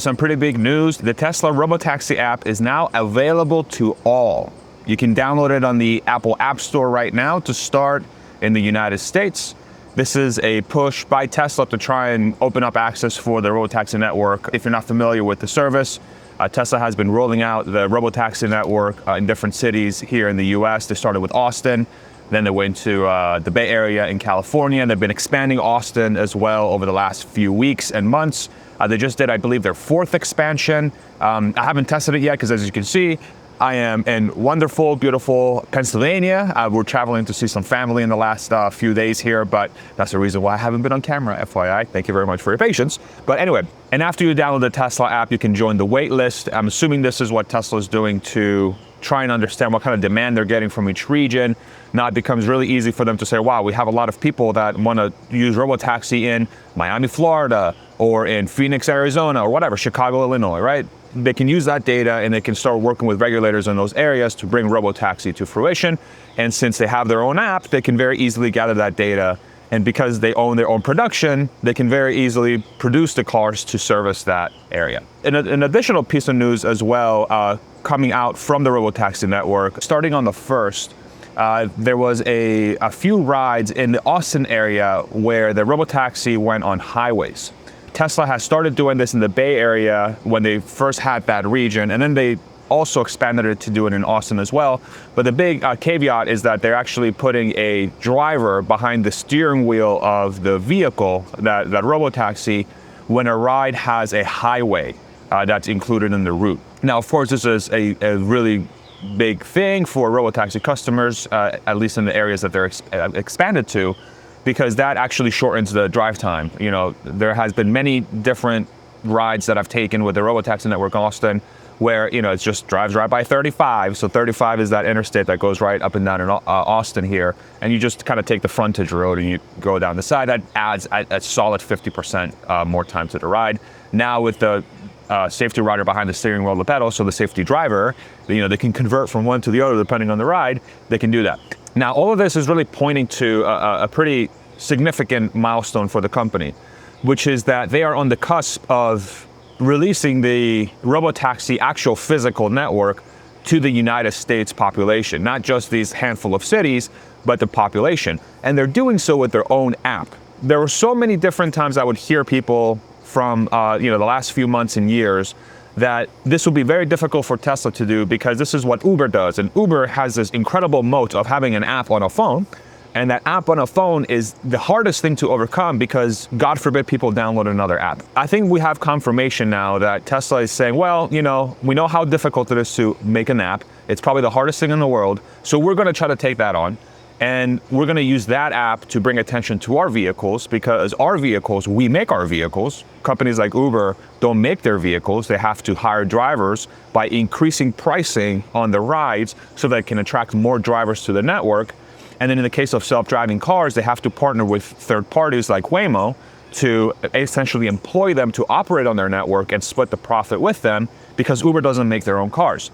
Some pretty big news. The Tesla Robotaxi app is now available to all. You can download it on the Apple App Store right now to start in the United States. This is a push by Tesla to try and open up access for the Robotaxi network. If you're not familiar with the service, Tesla has been rolling out the Robotaxi network in different cities here in the US. They started with Austin, then they went to the Bay Area in California, and they've been expanding Austin as well over the last few weeks and months. They just did, I believe, their 4th expansion. I haven't tested it yet because, as you can see, I am in wonderful, beautiful Pennsylvania. We're traveling to see some family in the last few days here, but that's the reason why I haven't been on camera, FYI. Thank you very much for your patience. But anyway, and after you download the Tesla app, you can join the wait list. I'm assuming this is what Tesla is doing to try and understand what kind of demand they're getting from each region. Now it becomes really easy for them to say, wow, we have a lot of people that want to use Robotaxi in Miami, Florida, or in Phoenix, Arizona, or whatever, Chicago, Illinois, right? They can use that data and they can start working with regulators in those areas to bring Robotaxi to fruition. And since they have their own app, they can very easily gather that data. And because they own their own production, they can very easily produce the cars to service that area. An additional piece of news as well, coming out from the Robotaxi network, starting on the 1st, there was a few rides in the Austin area where the Robotaxi went on highways. Tesla has started doing this in the Bay Area when they first had that region, and then they also expanded it to do it in Austin as well. But the big caveat is that they're actually putting a driver behind the steering wheel of the vehicle, that Robotaxi, when a ride has a highway that's included in the route. Now, of course, this is a really big thing for Robotaxi customers, at least in the areas that they're expanded to, because that actually shortens the drive time. You know, there has been many different rides that I've taken with the Robotaxi network in Austin where, you know, it's just drives right by 35. So 35 is that interstate that goes right up and down in Austin here. And you just kind of take the frontage road and you go down the side. That adds a solid 50% more time to the ride. Now with the safety rider behind the steering wheel of the pedal, so the safety driver, you know, they can convert from one to the other depending on the ride, they can do that. Now, all of this is really pointing to a pretty significant milestone for the company, which is that they are on the cusp of releasing the Robotaxi actual physical network to the United States population, not just these handful of cities, but the population. And they're doing so with their own app. There were so many different times I would hear people from the last few months and years that this would be very difficult for Tesla to do because this is what Uber does. And Uber has this incredible moat of having an app on a phone. And that app on a phone is the hardest thing to overcome because, God forbid, people download another app. I think we have confirmation now that Tesla is saying, well, you know, we know how difficult it is to make an app. It's probably the hardest thing in the world. So we're going to try to take that on. And we're going to use that app to bring attention to our vehicles because our vehicles, we make our vehicles. Companies like Uber don't make their vehicles. They have to hire drivers by increasing pricing on the rides so they can attract more drivers to the network. And then in the case of self-driving cars, they have to partner with third parties like Waymo to essentially employ them to operate on their network and split the profit with them because Uber doesn't make their own cars.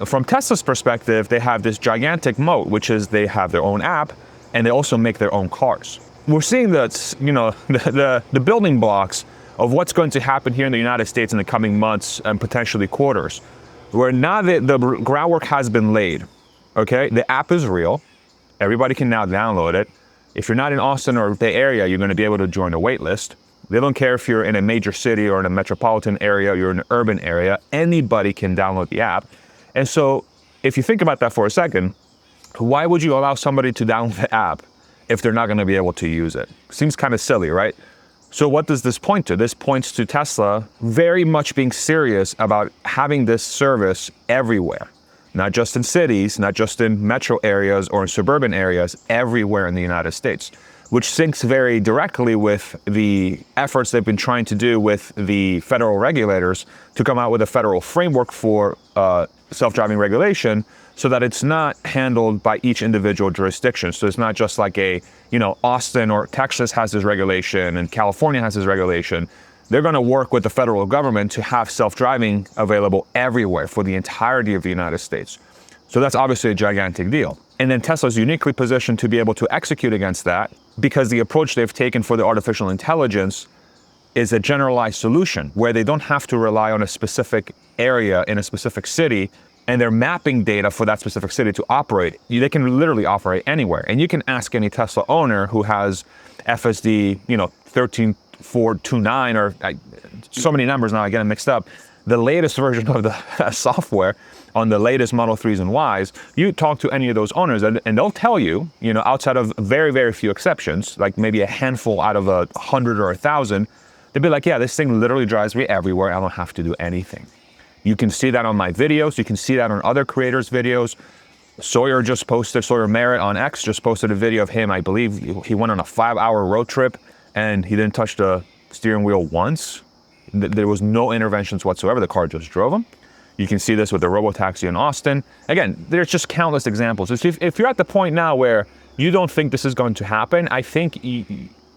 From Tesla's perspective, they have this gigantic moat, which is they have their own app and they also make their own cars. We're seeing that, you know, the building blocks of what's going to happen here in the United States in the coming months and potentially quarters, where now the groundwork has been laid. Okay, the app is real. Everybody can now download it. If you're not in Austin or Bay Area, you're going to be able to join a wait list. They don't care if you're in a major city or in a metropolitan area, you're in an urban area, anybody can download the app. And so if you think about that for a second, why would you allow somebody to download the app if they're not going to be able to use it? Seems kind of silly, right? So what does this point to? This points to Tesla very much being serious about having this service everywhere, not just in cities, not just in metro areas or in suburban areas, everywhere in the United States, which syncs very directly with the efforts they've been trying to do with the federal regulators to come out with a federal framework for self-driving regulation so that it's not handled by each individual jurisdiction. So it's not just like Austin or Texas has this regulation and California has this regulation. They're going to work with the federal government to have self-driving available everywhere for the entirety of the United States. So that's obviously a gigantic deal. And then Tesla's uniquely positioned to be able to execute against that because the approach they've taken for the artificial intelligence is a generalized solution where they don't have to rely on a specific area in a specific city, and they're mapping data for that specific city to operate. They can literally operate anywhere. And you can ask any Tesla owner who has FSD, 13429, or so many numbers now, I get them mixed up, the latest version of the software on the latest Model 3s and Ys. You talk to any of those owners and they'll tell you, outside of very, very few exceptions, like maybe a handful out of 100 or 1,000, they'd be like, yeah, this thing literally drives me everywhere. I don't have to do anything. You can see that on my videos. You can see that on other creators' videos. Sawyer Merritt on X just posted a video of him. I believe he went on a 5-hour road trip and he didn't touch the steering wheel once. There was no interventions whatsoever. The car just drove him. You can see this with the Robotaxi in Austin. Again, there's just countless examples. If you're at the point now where you don't think this is going to happen, I think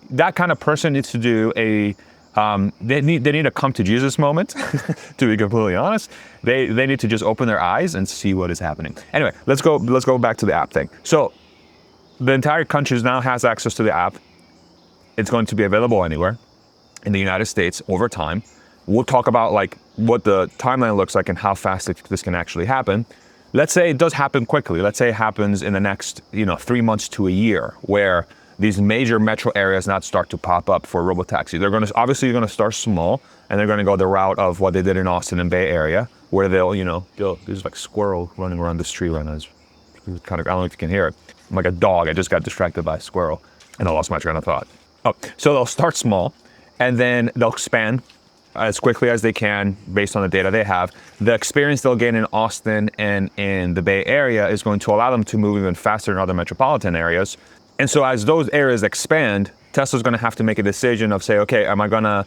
that kind of person needs to do they need a come to Jesus moment, to be completely honest. They need to just open their eyes and see what is happening. Anyway, let's go back to the app thing. So the entire country now has access to the app. It's going to be available anywhere in the United States over time. We'll talk about what the timeline looks like and how fast this can actually happen. Let's say it does happen quickly. Let's say it happens in the next 3 months to a year, where these major metro areas now start to pop up for Robotaxi. They're going to start small, and they're going to go the route of what they did in Austin and Bay Area, where there's like squirrel running around this tree right now. It's kind of, I don't know if you can hear it. I'm like a dog. I just got distracted by a squirrel, and I lost my train of thought. Oh, so they'll start small, and then they'll expand as quickly as they can based on the data they have. The experience they'll gain in Austin and in the Bay Area is going to allow them to move even faster in other metropolitan areas. And so as those areas expand, Tesla's going to have to make a decision of say, okay, am I going to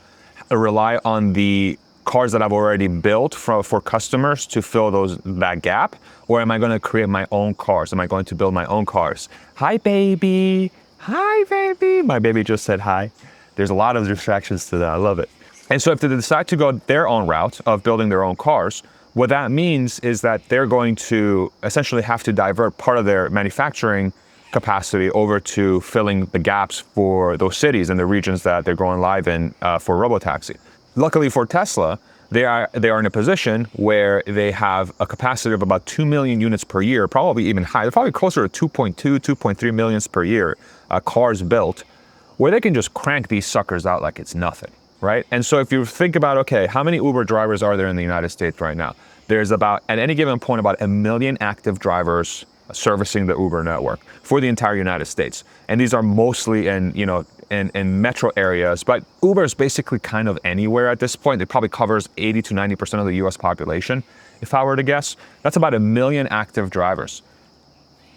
rely on the cars that I've already built for customers to fill that gap? Or am I going to create my own cars? Am I going to build my own cars? Hi, baby. Hi, baby. My baby just said hi. There's a lot of distractions to that. I love it. And so if they decide to go their own route of building their own cars, what that means is that they're going to essentially have to divert part of their manufacturing capacity over to filling the gaps for those cities and the regions that they're going live in for Robotaxi. Luckily for Tesla, they are in a position where they have a capacity of about 2 million units per year, probably even higher. They're probably closer to 2.3 millions per year cars built, where they can just crank these suckers out like it's nothing, right? And so if you think about, okay, how many Uber drivers are there in the United States right now? There's about, at any given point, about 1 million active drivers servicing the Uber network for the entire United States. And these are mostly in metro areas, but Uber is basically kind of anywhere at this point. It probably covers 80 to 90% of the US population, if I were to guess. That's about 1 million active drivers.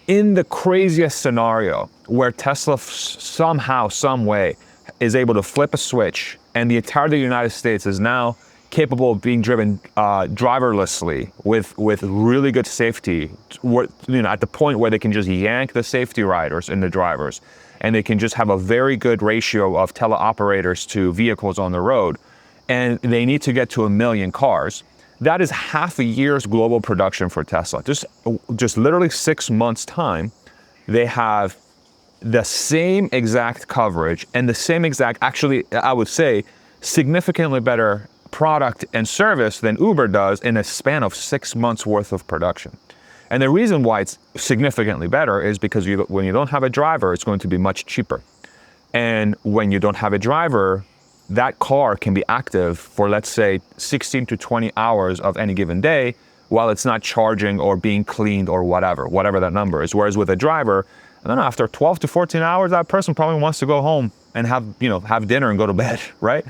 In the craziest scenario where Tesla somehow, some way is able to flip a switch and the entire United States is now capable of being driven driverlessly with really good safety, at the point where they can just yank the safety riders and the drivers, and they can just have a very good ratio of teleoperators to vehicles on the road, and they need to get to 1 million cars. That is half a year's global production for Tesla. Just literally 6 months' time, they have the same exact coverage and the same exact, actually, I would say, significantly better product and service than Uber does in a span of 6 months worth of production. And the reason why it's significantly better is because when you don't have a driver, it's going to be much cheaper. And when you don't have a driver, that car can be active for, let's say, 16 to 20 hours of any given day while it's not charging or being cleaned or whatever that number is. Whereas with a driver, I don't know, after 12 to 14 hours, that person probably wants to go home and have dinner and go to bed, right?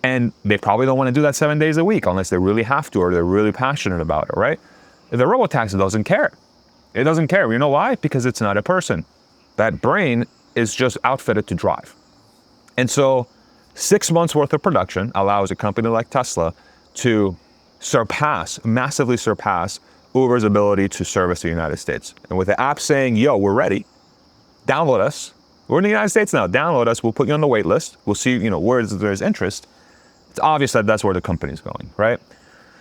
And they probably don't want to do that 7 days a week unless they really have to or they're really passionate about it, right? The Robotaxi doesn't care. It doesn't care. You know why? Because it's not a person. That brain is just outfitted to drive. And so 6 months worth of production allows a company like Tesla to massively surpass Uber's ability to service the United States. And with the app saying, yo, we're ready, download us. We're in the United States now. Download us. We'll put you on the wait list. We'll see, where there's interest. It's obvious that that's where the company's going, right?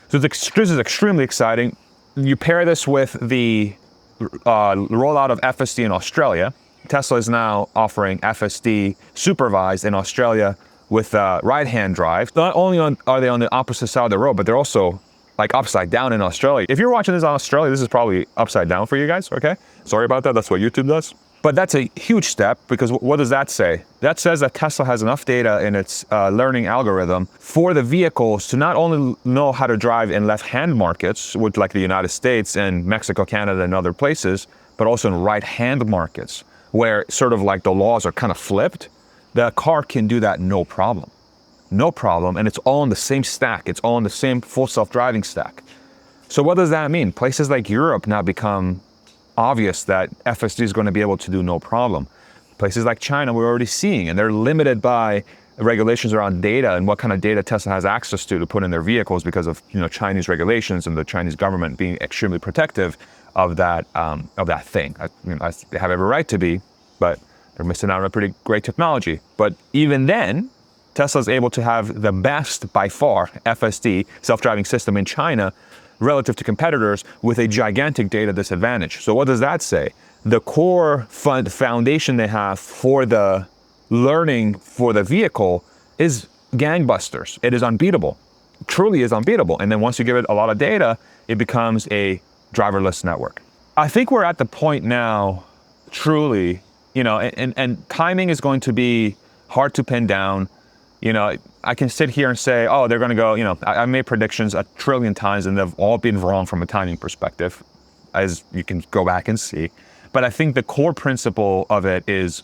So this is extremely exciting. You pair this with the rollout of FSD in Australia. Tesla is now offering FSD supervised in Australia with right-hand drive. Not only are they on the opposite side of the road, but they're also like upside down in Australia. If you're watching this in Australia, this is probably upside down for you guys, okay? Sorry about that, that's what YouTube does. But that's a huge step, because what does that say? That says that Tesla has enough data in its learning algorithm for the vehicles to not only know how to drive in left-hand markets, with like the United States and Mexico, Canada, and other places, but also in right-hand markets, where sort of like the laws are kind of flipped. The car can do that no problem. No problem, and it's all on the same stack. It's all on the same full self-driving stack. So what does that mean? Places like Europe now become obvious that FSD is going to be able to do no problem. Places like China, we're already seeing, and they're limited by regulations around data and what kind of data Tesla has access to put in their vehicles because of Chinese regulations and the Chinese government being extremely protective of that thing. They have every right to be, but they're missing out on a pretty great technology. But even then, Tesla is able to have the best, by far, FSD, self-driving system in China, relative to competitors with a gigantic data disadvantage. So what does that say? The core foundation they have for the learning for the vehicle is gangbusters. It is unbeatable. It truly is unbeatable. And then once you give it a lot of data, it becomes a driverless network. I think we're at the point now, truly, and timing is going to be hard to pin down. I can sit here and say, oh, they're going to go, I made predictions 1 trillion times and they've all been wrong from a timing perspective, as you can go back and see. But I think the core principle of it is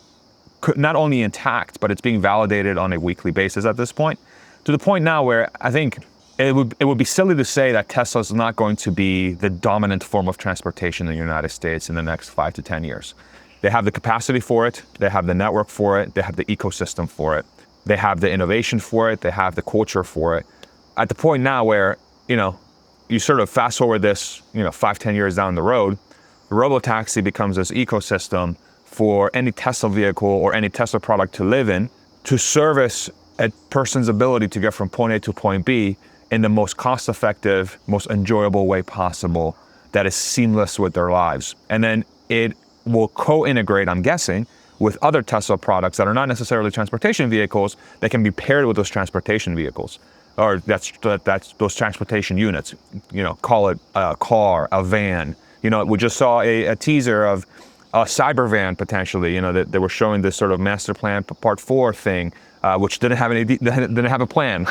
not only intact, but it's being validated on a weekly basis at this point, to the point now where I think it would be silly to say that Tesla is not going to be the dominant form of transportation in the United States in the next 5 to 10 years. They have the capacity for it. They have the network for it. They have the ecosystem for it. They have the innovation for it. They have the culture for it. At the point now where, you sort of fast forward this, 5, 10 years down the road, Robotaxi becomes this ecosystem for any Tesla vehicle or any Tesla product to live in, to service a person's ability to get from point A to point B in the most cost-effective, most enjoyable way possible that is seamless with their lives. And then it will co-integrate, I'm guessing, with other Tesla products that are not necessarily transportation vehicles that can be paired with those transportation vehicles, or that's those transportation units. Call it a car, a van. We just saw a teaser of a cyber van potentially. That they were showing this sort of master plan part 4 thing, which didn't have a plan.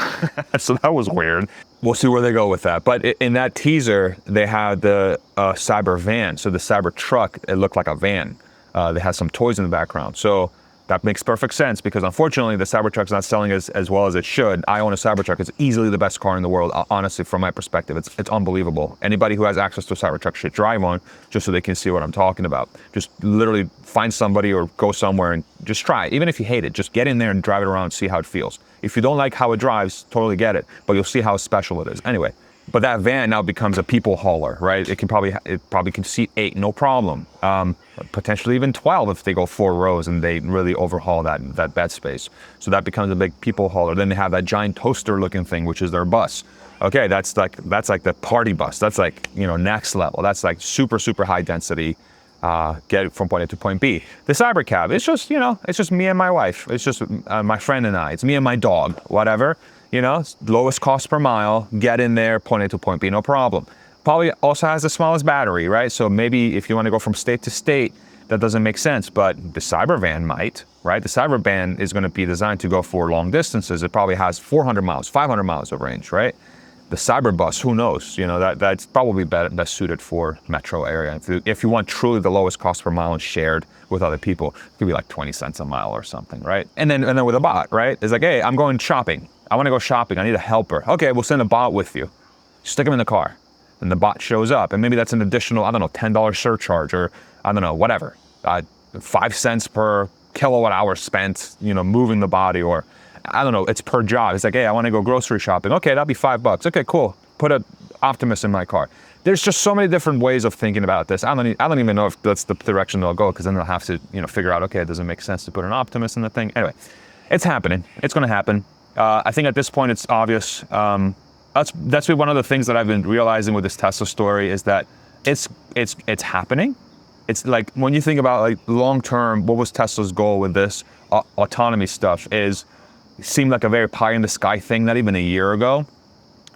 So that was weird. We'll see where they go with that. But in that teaser, they had the cyber van. So the cyber truck, it looked like a van. They had some toys in the background. So that makes perfect sense, because unfortunately the Cybertruck's not selling as well as it should. I own a Cybertruck. It's easily the best car in the world, honestly, from my perspective. It's unbelievable. Anybody who has access to a Cybertruck should drive one, just so they can see what I'm talking about. Just literally find somebody or go somewhere and just try it. Even if you hate it, just get in there and drive it around and see how it feels. If you don't like how it drives, totally get it, but you'll see how special it is. Anyway, but that van now becomes a people hauler, right? It probably can seat 8, no problem. Potentially even 12 if they go 4 rows and they really overhaul that bed space. So that becomes a big people hauler. Then they have that giant toaster looking thing, which is their bus. Okay, that's like the party bus. That's like, next level. That's like super, super high density, get from point A to point B. The cyber cab, it's just me and my wife. It's just my friend and I. It's me and my dog, whatever. Lowest cost per mile, get in there, point A to point B, no problem. Probably also has the smallest battery, right? So maybe if you want to go from state to state, that doesn't make sense, but the Cybervan might, right? The Cybervan is going to be designed to go for long distances. It probably has 400 miles, 500 miles of range, right? The Cyberbus, who knows? That's probably best suited for metro area. If you want truly the lowest cost per mile and shared with other people, it could be like 20 cents a mile or something, right? And then with a bot, right? It's like, hey, I'm going shopping. I want to go shopping. I need a helper. Okay, we'll send a bot with you. Stick him in the car. And the bot shows up. And maybe that's an additional, $10 surcharge, or whatever. 5 cents per kilowatt hour spent, moving the body, or it's per job. It's like, hey, I want to go grocery shopping. Okay, that'll be $5. Okay, cool. Put an Optimus in my car. There's just so many different ways of thinking about this. I don't even know if that's the direction they'll go, because then they'll have to, figure out, okay, it doesn't make sense to put an Optimus in the thing. Anyway, it's happening. It's going to happen. I think at this point it's obvious. That's been one of the things that I've been realizing with this Tesla story, is that it's happening. It's like, when you think about like long term, what was Tesla's goal with this autonomy stuff is, seemed like a very pie in the sky thing not even a year ago.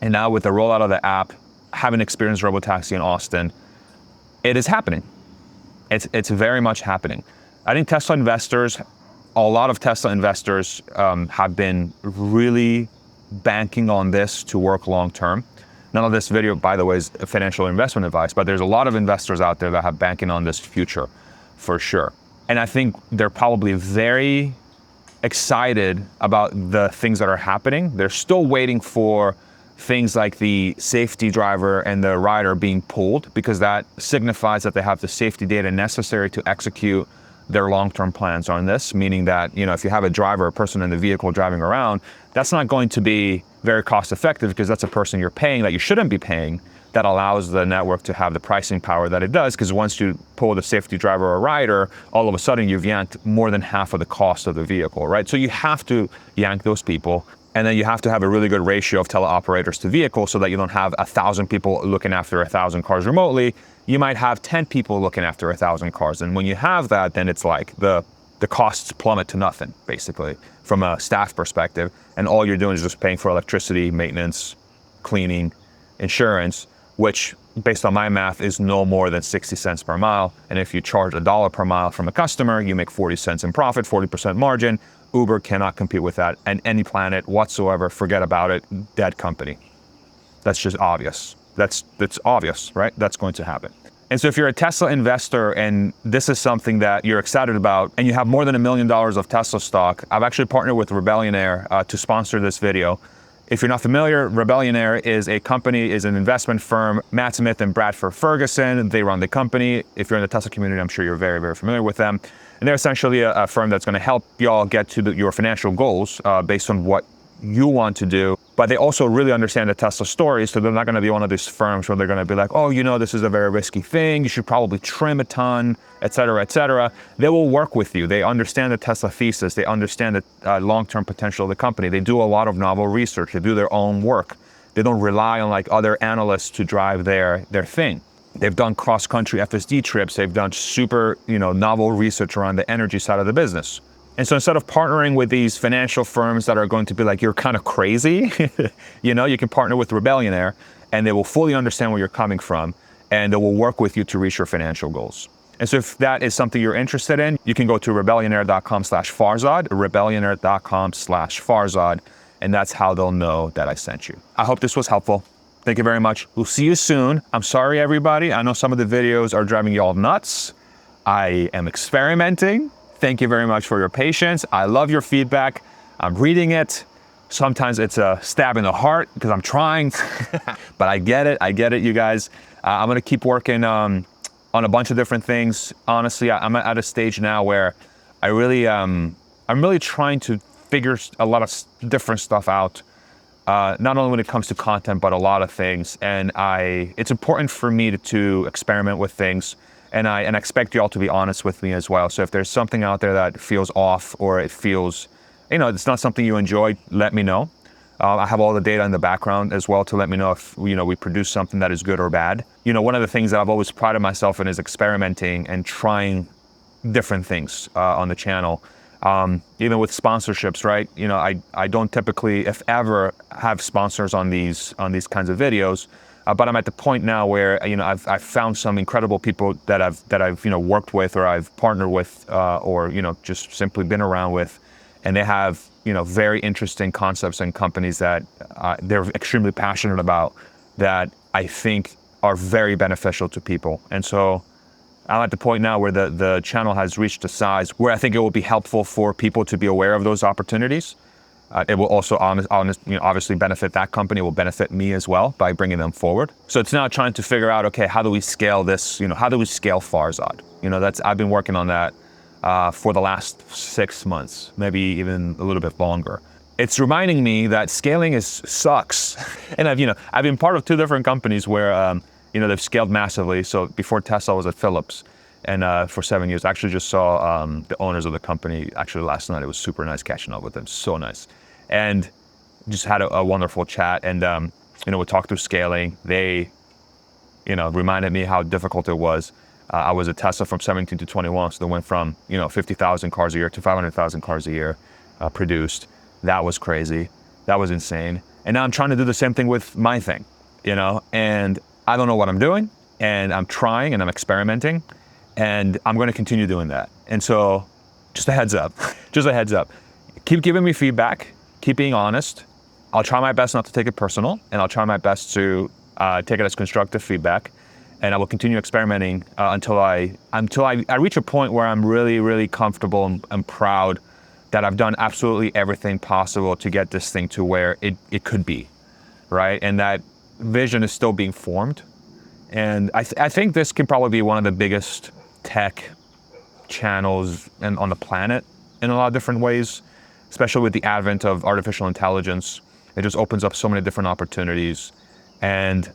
And now with the rollout of the app, having experienced Robotaxi in Austin, it is happening. It's very much happening. I think Tesla investors, a lot of Tesla investors have been really banking on this to work long term. None of this video, by the way, is financial investment advice, but there's a lot of investors out there that have banking on this future for sure. And I think they're probably very excited about the things that are happening. They're still waiting for things like the safety driver and the rider being pulled, because that signifies that they have the safety data necessary to execute their long-term plans on this, meaning that, you know, if you have a driver, a person in the vehicle driving around, that's not going to be very cost effective, because that's a person you're paying that you shouldn't be paying, that allows the network to have the pricing power that it does, because once you pull the safety driver or rider, all of a sudden you've yanked more than half of the cost of the vehicle, right? So you have to yank those people, and then you have to have a really good ratio of teleoperators to vehicles so that you don't have 1,000 people looking after 1,000 cars remotely. You might have 10 people looking after 1,000 cars. And when you have that, then it's like the costs plummet to nothing, basically, from a staff perspective. And all you're doing is just paying for electricity, maintenance, cleaning, insurance, which, based on my math, is no more than 60 cents per mile. And if you charge $1 per mile from a customer, you make 40 cents in profit, 40% margin. Uber cannot compete with that on any planet whatsoever. Forget about it. Dead company. That's just obvious. That's obvious, right? That's going to happen. And so if you're a Tesla investor and this is something that you're excited about and you have more than $1 million of Tesla stock, I've actually partnered with Rebellionaire to sponsor this video. If you're not familiar, Rebellionaire is a company, is an investment firm. Matt Smith and Bradford Ferguson, they run the company. If you're in the Tesla community, I'm sure you're very, very familiar with them. And they're essentially a firm that's going to help y'all get to your financial goals based on what you want to do. But they also really understand the Tesla story, so they're not going to be one of these firms where they're going to be like, oh, you know, this is a very risky thing. You should probably trim a ton, et cetera, et cetera. They will work with you. They understand the Tesla thesis. They understand the long-term potential of the company. They do a lot of novel research. They do their own work. They don't rely on like other analysts to drive their thing. They've done cross-country FSD trips. They've done super, novel research around the energy side of the business. And so instead of partnering with these financial firms that are going to be like, you're kind of crazy, you can partner with Rebellionaire, and they will fully understand where you're coming from, and they will work with you to reach your financial goals. And so if that is something you're interested in, you can go to rebellionaire.com/Farzad, rebellionaire.com/Farzad, and that's how they'll know that I sent you. I hope this was helpful. Thank you very much. We'll see you soon. I'm sorry, everybody. I know some of the videos are driving you all nuts. I am experimenting. Thank you very much for your patience. I love your feedback. I'm reading it. Sometimes it's a stab in the heart because I'm trying, but I get it, you guys. I'm gonna keep working on a bunch of different things. Honestly, I'm at a stage now where I'm really trying to figure a lot of different stuff out. Not only when it comes to content, but a lot of things. And it's important for me to experiment with things. And I expect you all to be honest with me as well. So if there's something out there that feels off, or it feels, it's not something you enjoy, let me know. I have all the data in the background as well to let me know if, we produce something that is good or bad. One of the things that I've always prided myself in is experimenting and trying different things on the channel. Even with sponsorships, right? I don't typically, if ever, have sponsors on these kinds of videos. But I'm at the point now where I've found some incredible people that I've worked with, or I've partnered with, or just simply been around with, and they have very interesting concepts and companies that they're extremely passionate about, that I think are very beneficial to people. And so I'm at the point now where the channel has reached a size where I think it will be helpful for people to be aware of those opportunities. It will also obviously benefit that company. It will benefit me as well by bringing them forward. So it's now trying to figure out, okay, how do we scale this? How do we scale Farzad? I've been working on that for the last 6 months, maybe even a little bit longer. It's reminding me that scaling sucks. And I've been part of 2 different companies where they've scaled massively. So before Tesla, I was at Phillips, and for 7 years. I actually just saw the owners of the company actually last night. It was super nice catching up with them, so nice. And just had a wonderful chat, and we talked through scaling. They reminded me how difficult it was. I was at Tesla from 17 to 21, so they went from 50,000 cars a year to 500,000 cars a year produced. That was crazy. That was insane. And now I'm trying to do the same thing with my thing, you know, and I don't know what I'm doing, and I'm trying and I'm experimenting, and I'm going to continue doing that. And so just a heads up, just a heads up. Keep giving me feedback, keep being honest. I'll try my best not to take it personal, and I'll try my best to take it as constructive feedback. And I will continue experimenting until I reach a point where I'm really, really comfortable and proud that I've done absolutely everything possible to get this thing to where it could be, right? And that vision is still being formed. And I think this can probably be one of the biggest tech channels on the planet in a lot of different ways, especially with the advent of artificial intelligence. It just opens up so many different opportunities. And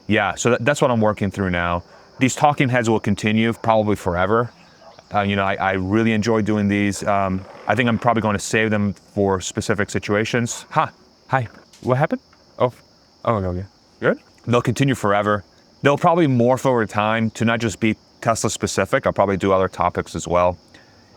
yeah, so that's what I'm working through now. These talking heads will continue probably forever. You know, I really enjoy doing these. I think I'm probably going to save them for specific situations. Hi, what happened? Oh, okay, good. They'll continue forever. They'll probably morph over time to not just be Tesla specific. I'll probably do other topics as well.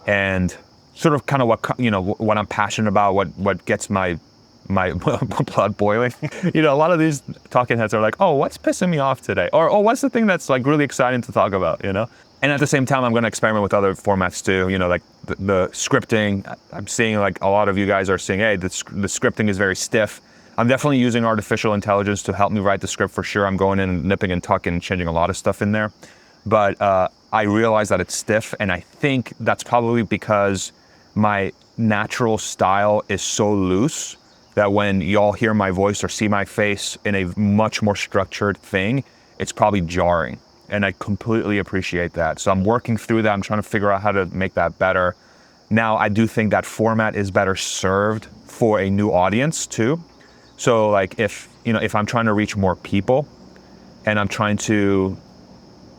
And sort of kind of what I'm passionate about, what gets my blood boiling. You know, a lot of these talking heads are like, oh, what's pissing me off today? Or, oh, what's the thing that's like really exciting to talk about, you know? And at the same time, I'm going to experiment with other formats too, you know, like the scripting. I'm seeing like a lot of you guys are saying, hey, the scripting is very stiff. I'm definitely using artificial intelligence to help me write the script for sure. I'm going in and nipping and tucking and changing a lot of stuff in there. But I realize that it's stiff, and I think that's probably because my natural style is so loose that when y'all hear my voice or see my face in a much more structured thing, it's probably jarring. And I completely appreciate that. So I'm working through that. I'm trying to figure out how to make that better. Now, I do think that format is better served for a new audience too. So like if I'm trying to reach more people and I'm trying to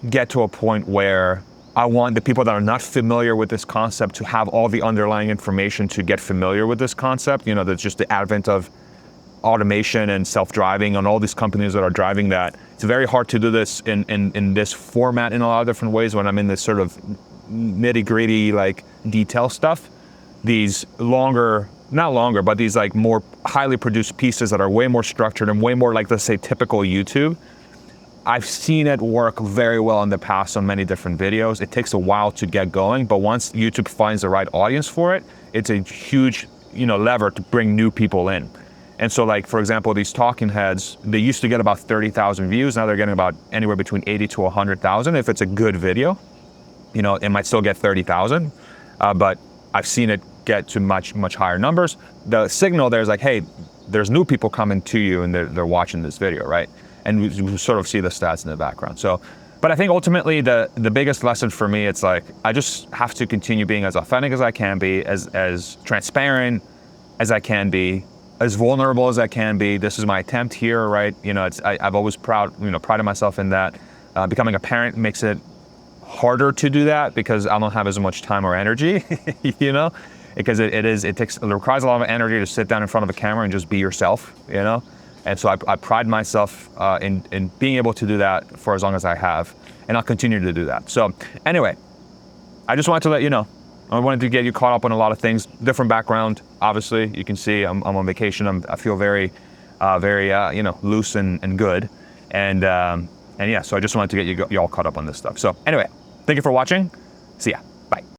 get to a point where I want the people that are not familiar with this concept to have all the underlying information to get familiar with this concept, you know, that's just the advent of automation and self-driving and all these companies that are driving that. It's very hard to do this in this format in a lot of different ways when I'm in this sort of nitty-gritty like detail stuff. These not longer, but these like more highly produced pieces that are way more structured and way more like, let's say, typical YouTube. I've seen it work very well in the past on many different videos. It takes a while to get going, but once YouTube finds the right audience for it, it's a huge, lever to bring new people in. And so like, for example, these talking heads, they used to get about 30,000 views. Now they're getting about anywhere between 80 to 100,000. If it's a good video, it might still get 30,000, but I've seen it get to much, much higher numbers. The signal there is like, hey, there's new people coming to you and they're watching this video, right? And we sort of see the stats in the background. So, but I think ultimately the biggest lesson for me, it's like, I just have to continue being as authentic as I can be, as transparent as I can be, as vulnerable as I can be. This is my attempt here, right? I've always prided myself in that. Becoming a parent makes it harder to do that because I don't have as much time or energy, because it requires a lot of energy to sit down in front of a camera and just be yourself, And so I pride myself in being able to do that for as long as I have, and I'll continue to do that. So anyway, I just wanted to let you know. I wanted to get you caught up on a lot of things. Different background, obviously. You can see I'm on vacation. I feel very, loose and good. And yeah, so I just wanted to get you all caught up on this stuff. So anyway, thank you for watching. See ya. Bye.